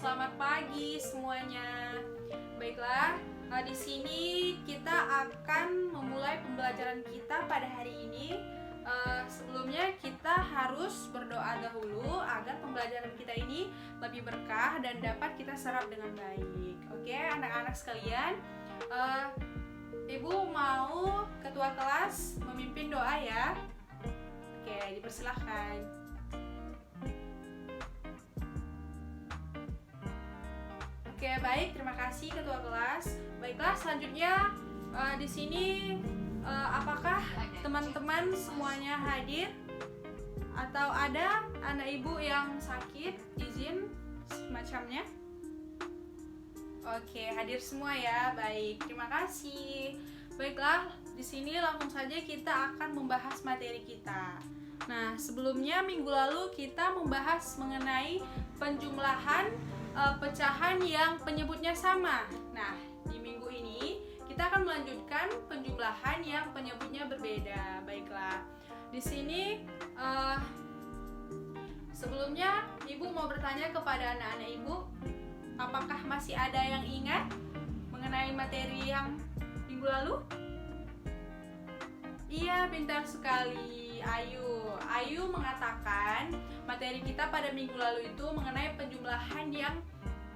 selamat pagi semuanya. Baiklah, di sini kita akan memulai pembelajaran kita pada hari ini. Sebelumnya kita harus berdoa dahulu agar pembelajaran kita ini lebih berkah dan dapat kita serap dengan baik. Oke, anak-anak sekalian, Ibu mau ketua kelas memimpin doa ya. Oke, dipersilahkan. Oke, baik, terima kasih ketua kelas. Baiklah, selanjutnya di sini apakah teman-teman semuanya hadir atau ada anak ibu yang sakit, izin semacamnya? Oke, hadir semua ya. Baik, terima kasih. Baiklah, di sini langsung saja kita akan membahas materi kita. Nah, sebelumnya minggu lalu kita membahas mengenai penjumlahan pecahan yang penyebutnya sama. Nah, di minggu ini kita akan melanjutkan penjumlahan yang penyebutnya berbeda. Baiklah, di sini sebelumnya Ibu mau bertanya kepada anak-anak Ibu, apakah masih ada yang ingat mengenai materi yang minggu lalu? Iya, pintar sekali. Ayu mengatakan materi kita pada minggu lalu itu mengenai penjumlahan yang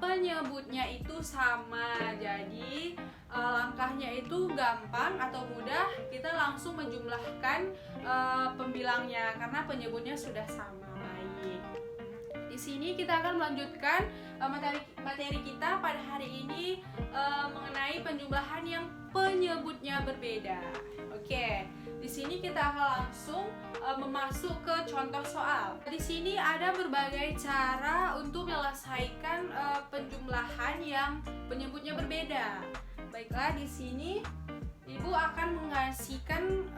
penyebutnya itu sama. Jadi langkahnya itu gampang atau mudah, kita langsung menjumlahkan pembilangnya karena penyebutnya sudah sama. Baik. Di sini kita akan melanjutkan materi kita pada hari ini mengenai penjumlahan yang penyebutnya berbeda. Oke, di sini kita akan langsung memasuk ke contoh soal. Di sini ada berbagai cara untuk menyelesaikan penjumlahan yang penyebutnya berbeda. Baiklah, di sini Ibu akan mengasihkan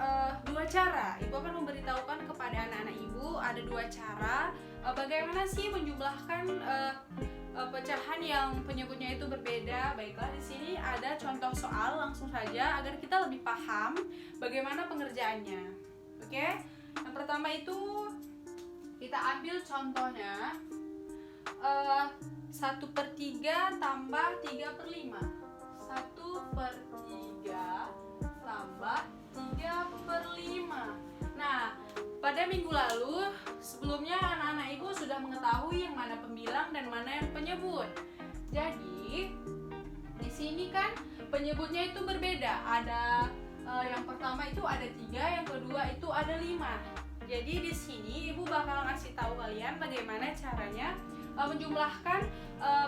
dua cara. Ibu akan memberitahukan kepada anak-anak Ibu ada dua cara bagaimana sih menjumlahkan pecahan yang penyebutnya itu berbeda. Baiklah, di sini ada contoh soal, langsung saja agar kita lebih paham bagaimana pengerjaannya. Oke, yang pertama itu kita ambil contohnya 1/3 tambah 3/5. 1/3 tambah 3/5. Nah, pada minggu lalu sebelumnya anak-anak Ibu sudah mengetahui yang mana pembilang dan mana yang penyebut. Jadi di sini kan penyebutnya itu berbeda. Ada yang pertama itu ada 3, yang kedua itu ada 5. Jadi di sini Ibu bakal ngasih tahu kalian bagaimana caranya menjumlahkan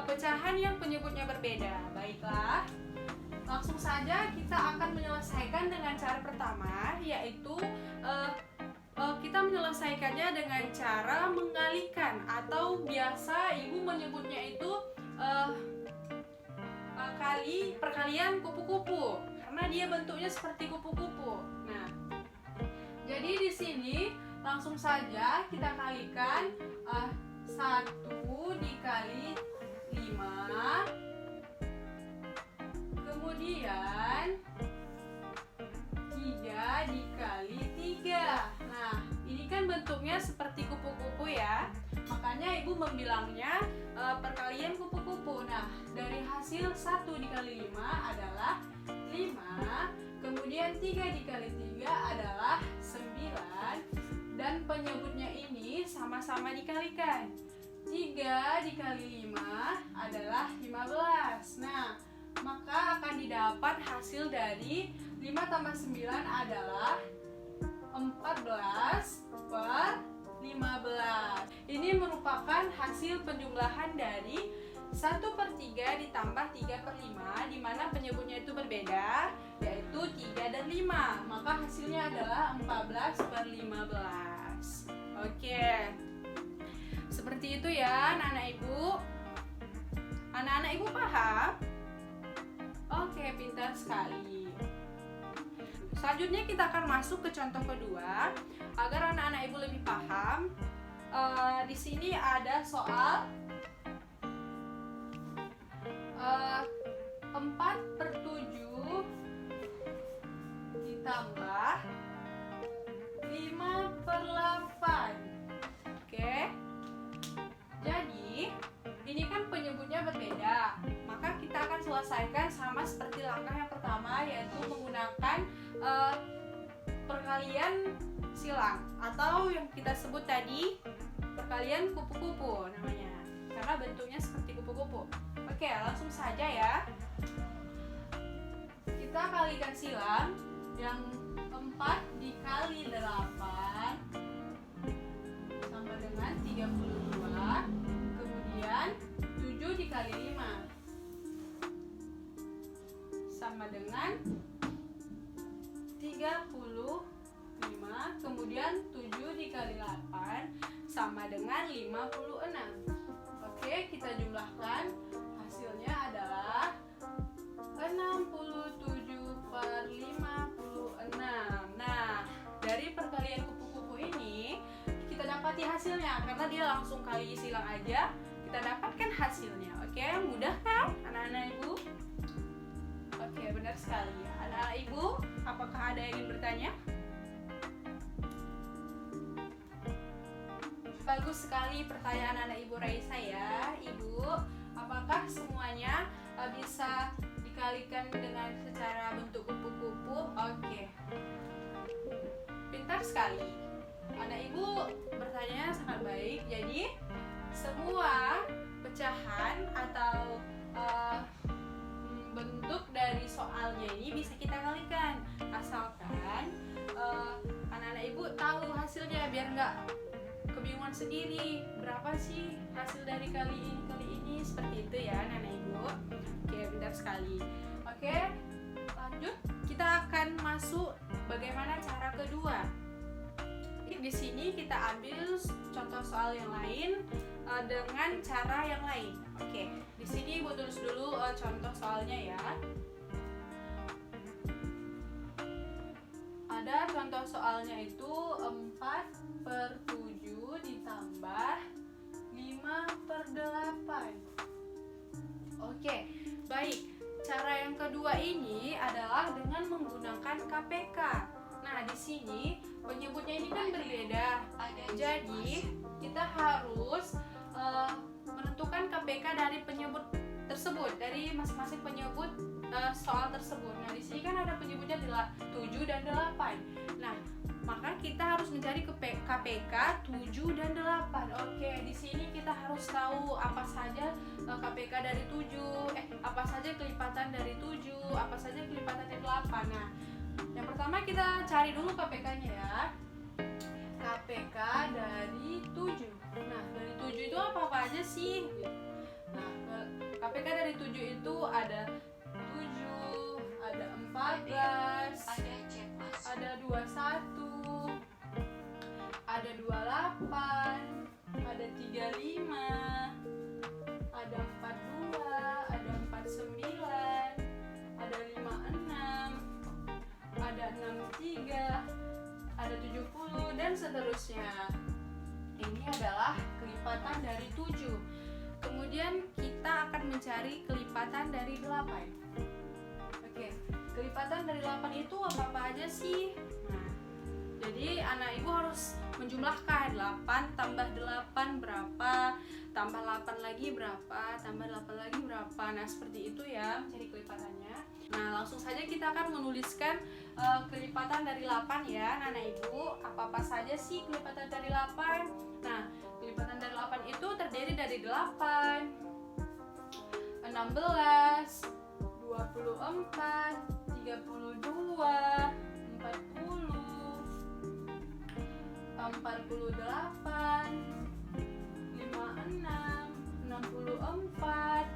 pecahan yang penyebutnya berbeda. Baiklah, langsung saja kita akan menyelesaikan dengan cara pertama, yaitu kita menyelesaikannya dengan cara mengalikan atau biasa Ibu menyebutnya itu perkalian kupu-kupu karena dia bentuknya seperti kupu-kupu. Nah, jadi di sini langsung saja kita kalikan 1 dikali 5, kemudian 3 dikali 3. Nah, ini kan bentuknya seperti kupu-kupu ya, makanya Ibu membilangnya perkalian kupu-kupu. Nah, dari hasil 1 dikali 5 adalah 5, kemudian 3 dikali 3 adalah 9, dan penyebutnya ini sama-sama dikalikan. 3 dikali 5 /adalah 15. Nah, maka akan didapat hasil dari 5 tambah 9 adalah 14/15. Ini merupakan hasil penjumlahan dari 1/3 ditambah 3/5, di mana penyebutnya itu berbeda, yaitu 3 dan 5. Maka hasilnya adalah 14/15. Oke, seperti itu ya anak-anak Ibu. Anak-anak Ibu paham? Oke, pintar sekali. Selanjutnya kita akan masuk ke contoh kedua agar anak-anak Ibu lebih paham. Di sini ada soal 4/7 ditambah 5/8. Oke. Jadi ini kan penyebutnya pertama yaitu menggunakan perkalian silang atau yang kita sebut tadi perkalian kupu-kupu namanya, karena bentuknya seperti kupu-kupu. Oke, langsung saja ya. Kita kalikan silang yang 4 dikali 8 sama dengan 32, kemudian 7 dikali 5 sama dengan 35, kemudian 7 dikali 8 sama dengan 56. Oke, kita jumlahkan, hasilnya adalah 67/56. Nah, dari perkalian kupu-kupu ini kita dapati hasilnya karena dia langsung kali silang aja kita dapatkan hasilnya. Oke, mudah kan anak-anak ibu? Oke, benar sekali. Anak-anak ibu, apakah ada yang ingin bertanya? Bagus sekali pertanyaan anak ibu Raisa ya. Ibu, apakah semuanya bisa dikalikan dengan secara bentuk kupu-kupu? Oke, pintar sekali. Anak ibu bertanya sangat baik. Jadi semua pecahan atau bentuk dari soalnya ini bisa kita kalikan, asalkan anak-anak ibu tahu hasilnya biar nggak kebingungan sendiri berapa sih hasil dari kali ini seperti itu ya anak-anak ibu. Oke, pintar sekali. Oke, lanjut kita akan masuk bagaimana cara kedua. Di sini kita ambil contoh soal yang lain dengan cara yang lain. Oke, di sini ibu tulis dulu contoh soalnya ya. Ada contoh soalnya itu 4/7 ditambah 5/8. Oke, baik. Cara yang kedua ini adalah dengan menggunakan KPK. Nah, di sini penyebutnya ini kan berbeda. Jadi, kita harus menentukan KPK dari penyebut tersebut, dari masing-masing penyebut soal tersebut. Nah, di sini kan ada penyebutnya 7 dan 8. Nah, maka kita harus mencari KPK 7 dan 8. Oke, di sini kita harus tahu apa saja KPK dari 7, apa saja kelipatan dari 7, apa saja kelipatan dari 8. Nah, yang pertama kita cari dulu KPK-nya ya. KPK dari 7. Nah, dari 7 itu apa aja sih? Nah, KPK dari 7 itu ada 7, ada 14, ada 21, ada 28, ada 35, ada 42, ada 49, ada 56, ada 63, ada 70 dan seterusnya. Ini adalah kelipatan dari 7. Kemudian kita akan mencari kelipatan dari 8. Oke, kelipatan dari 8 itu apa aja sih? Nah, jadi anak ibu harus menjumlahkan 8 tambah 8 berapa, tambah 8 lagi berapa, tambah 8 lagi berapa. Nah, seperti itu ya mencari kelipatannya. Nah, langsung saja kita akan menuliskan kelipatan dari 8 ya anak ibu. Apa saja sih kelipatan dari 8? Nah, kelipatan dari 8 itu terdiri dari 8, 16, 24, 32, 40, 48, 56, 64,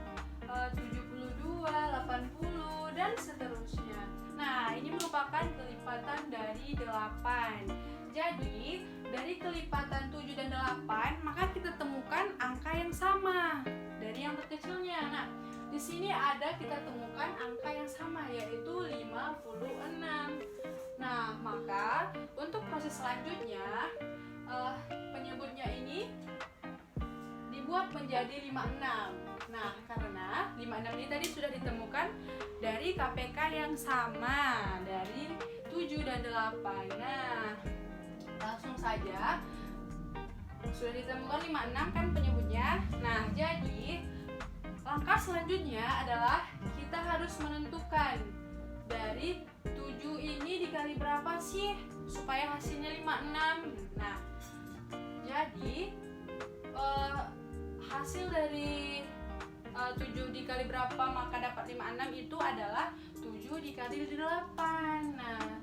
72, 80 dan seterusnya. Nah, ini merupakan kelipatan dari 8. Jadi, dari kelipatan 7 dan 8, maka kita temukan angka yang sama dari yang terkecilnya. Nah, di sini ada kita temukan angka yang sama yaitu 56. Nah, maka untuk proses selanjutnya penyebutnya ini dibuat menjadi 56. Nah, karena 56 ini tadi sudah ditemukan dari KPK yang sama dari 7 dan 8. Nah, langsung saja sudah ditemukan 56 kan penyebutnya. Nah, jadi langkah selanjutnya adalah kita harus menentukan dari 7 ini dikali berapa sih supaya hasilnya 56? Nah, jadi hasil dari 7 dikali berapa maka dapat 56 itu adalah 7 dikali 8. Nah,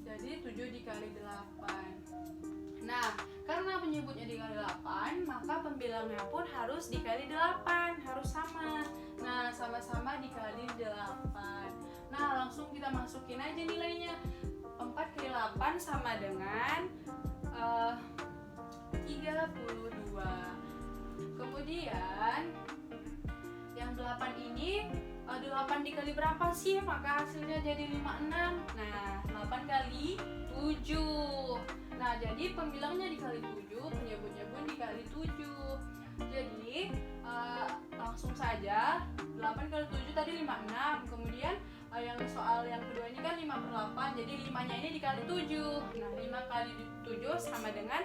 jadi 7 dikali 8. Nah, karena penyebutnya dikali 8, maka pembilangnya pun harus dikali 8, harus sama. Nah, sama-sama dikali 8. Nah, langsung kita masukin aja nilainya. 4 kali 8 sama dengan 32. Kemudian yang 8 ini 8 dikali berapa sih maka hasilnya jadi 56? Nah, 8 kali 7. Nah, jadi pembilangnya dikali 7, penyebutnya pun dikali 7. Jadi langsung saja 8 kali 7 tadi 56. Kemudian yang soal yang kedua ini kan 5/8, jadi 5-nya ini dikali 7. Nah, 5 kali 7 sama dengan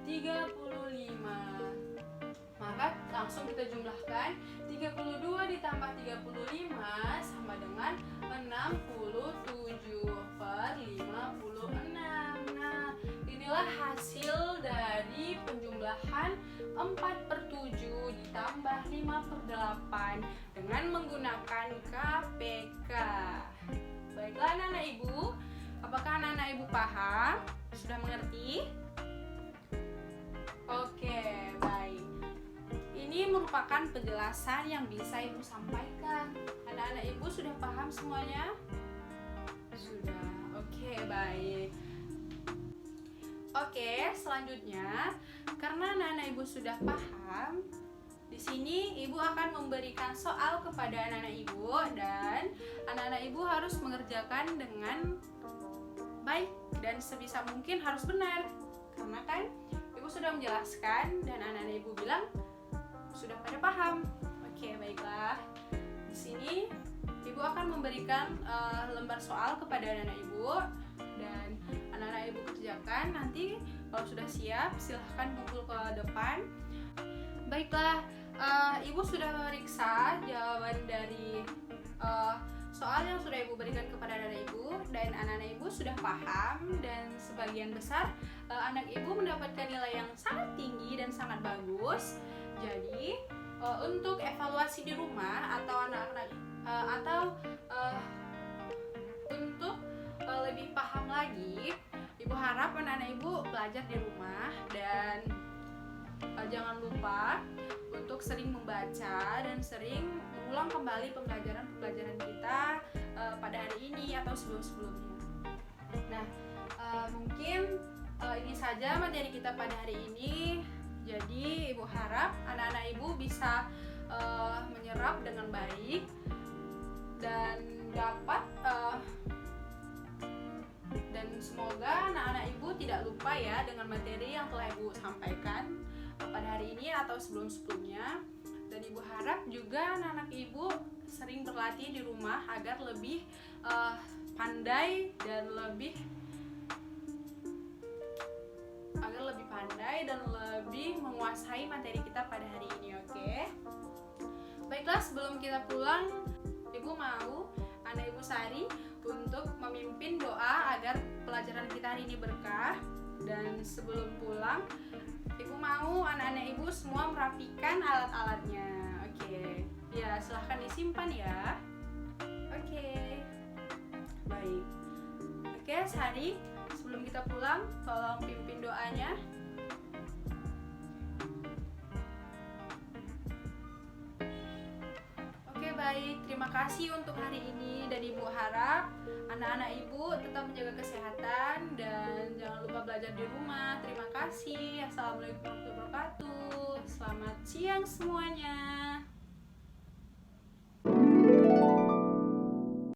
35. Maka langsung kita jumlahkan 32 ditambah 35 sama dengan 67/56. Nah, inilah hasil dari penjumlahan 4/7 ditambah 5/8 dengan menggunakan KPK. Baiklah anak-anak ibu, apakah anak-anak ibu paham? Sudah mengerti? Oke, baik. Ini merupakan penjelasan yang bisa ibu sampaikan. Anak-anak ibu sudah paham semuanya? Sudah. Oke, baik. Oke, selanjutnya karena anak-anak ibu sudah paham, di sini ibu akan memberikan soal kepada anak-anak ibu dan anak-anak ibu harus mengerjakan dengan baik dan sebisa mungkin harus benar. Karena kan ibu sudah menjelaskan dan anak-anak ibu bilang sudah pada paham. Oke, baiklah. Di sini ibu akan memberikan lembar soal kepada anak-anak ibu dan anak-anak ibu kerjakan. Nanti kalau sudah siap silahkan kumpul ke depan. Baiklah, ibu sudah memeriksa jawaban dari soal yang sudah ibu berikan kepada anak-anak ibu dan anak-anak ibu sudah paham dan sebagian besar anak ibu mendapatkan nilai yang sangat tinggi dan sangat bagus. Jadi untuk evaluasi di rumah atau anak-anak untuk lebih paham lagi, ibu harap anak-anak ibu belajar di rumah dan jangan lupa untuk sering membaca dan sering mengulang kembali pembelajaran kita pada hari ini atau sebelum-sebelumnya. Nah, mungkin ini saja materi kita pada hari ini. Jadi ibu harap anak-anak ibu bisa menyerap dengan baik dan dapat dan semoga anak-anak ibu tidak lupa ya dengan materi yang telah ibu sampaikan pada hari ini atau sebelum-sebelumnya. Dan ibu harap juga anak-anak ibu sering berlatih di rumah agar lebih pandai dan lebih menguasai materi kita pada hari ini. Oke. Baiklah, sebelum kita pulang, ibu mau anak ibu Sari untuk memimpin doa agar pelajaran kita hari ini berkah. Dan sebelum pulang, ibu mau anak-anak ibu semua merapikan alat-alatnya. Oke. Ya, silahkan disimpan ya. Oke. Baik. Oke, Sari, sebelum kita pulang, tolong pimpin doanya. Baik, terima kasih untuk hari ini dan ibu harap anak-anak ibu tetap menjaga kesehatan dan jangan lupa belajar di rumah. Terima kasih. Assalamualaikum warahmatullahi wabarakatuh. Selamat siang semuanya.